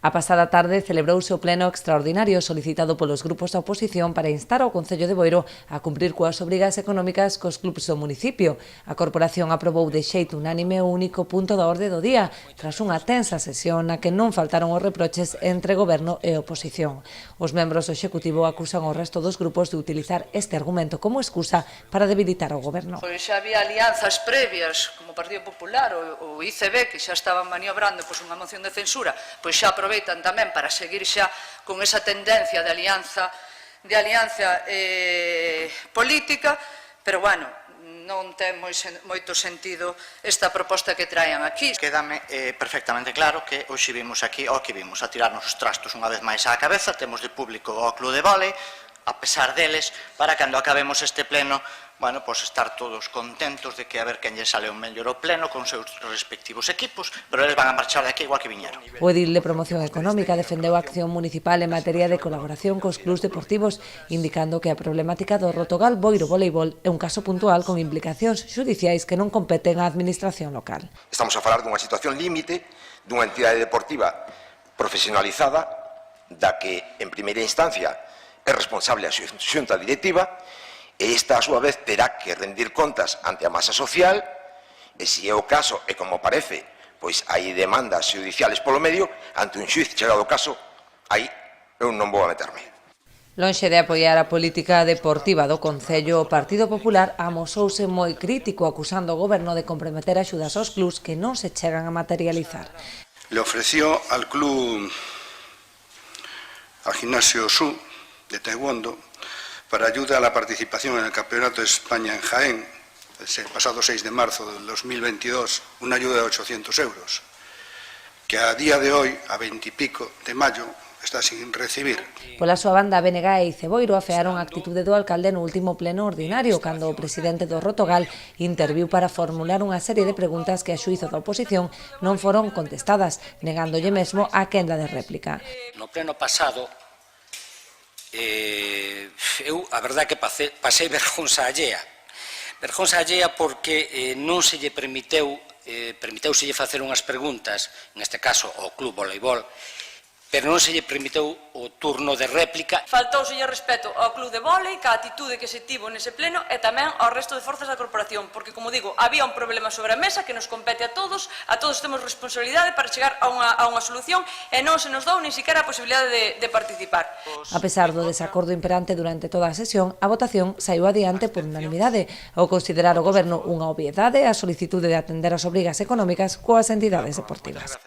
A pasada tarde celebrouse o pleno extraordinario solicitado polos grupos da oposición para instar ao Concello de Boiro a cumprir coas obrigas económicas cos clubs do municipio. A corporación aprobou de xeito unánime o único punto da orde do día, tras unha tensa sesión na que non faltaron os reproches entre goberno e oposición. Os membros do Executivo acusan ao resto dos grupos de utilizar este argumento como excusa para debilitar o goberno. Pois xa había alianzas previas, como o Partido Popular ou o ICB, que xa estaban maniobrando unha moción de censura, pois xa aproveitan tamén para seguir xa con esa tendencia de alianza política, pero, bueno, non ten moito sentido esta proposta que traen aquí. Quédame perfectamente claro que hoxe vimos aquí, que vimos a tirarnos os trastos unha vez máis á cabeza, temos de público o Club de Vólei, a pesar deles, para cando acabemos este pleno, bueno, pois estar todos contentos de que a ver quen lle sale o mellor o pleno con seus respectivos equipos, pero eles van a marchar de aquí igual que viñeron. O edil de Promoción Económica defendeu a acción municipal en materia de colaboración cos clubs deportivos, indicando que a problemática do Rotogal Boiro Voleibol é un caso puntual con implicacións xudiciais que non competen á administración local. Estamos a falar dunha situación límite, dunha entidade deportiva profesionalizada, da que, en primeira instancia, é responsable a xunta directiva, e esta, a súa vez, terá que rendir contas ante a masa social, e se é o caso, e como parece, pois hai demandas judiciales polo medio, ante un xuiz chegado o caso, aí eu non vou a meterme. Lonxe de apoiar a política deportiva do Concello, o Partido Popular amosouse moi crítico acusando o goberno de comprometer axudas aos clubs que non se chegan a materializar. Le ofreció al club, al Gimnasio Su de Taekwondo, para ayuda a la participación en el Campeonato de España en Jaén, el pasado 6 de marzo del 2022, una ayuda de 800 euros, que a día de hoy, a 20 y pico de mayo, está sin recibir. Pola súa banda, BNG e Ceboiro afearon a actitude do alcalde no último pleno ordinario, cando o presidente do Rotogal interviu para formular unha serie de preguntas que a xuízo da oposición non foron contestadas, negándolle mesmo a quenda de réplica. No pleno pasado, eu a verdade que pasei vergonza allea porque non se lle permiteuselle facer unhas preguntas, neste caso ao Club Voleibol, pero non se lle permitiu o turno de réplica. Faltouselle respeto ao Club de Vólei, ca atitude que se tivo nese pleno e tamén ao resto de forzas da corporación, porque, como digo, había un problema sobre a mesa que nos compete a todos temos responsabilidade para chegar a unha solución e non se nos dou nin siquiera a posibilidade de participar. A pesar do desacordo imperante durante toda a sesión, a votación saiu adiante por unanimidade, ao considerar o goberno unha obviedade a solicitude de atender as obrigas económicas coas entidades deportivas.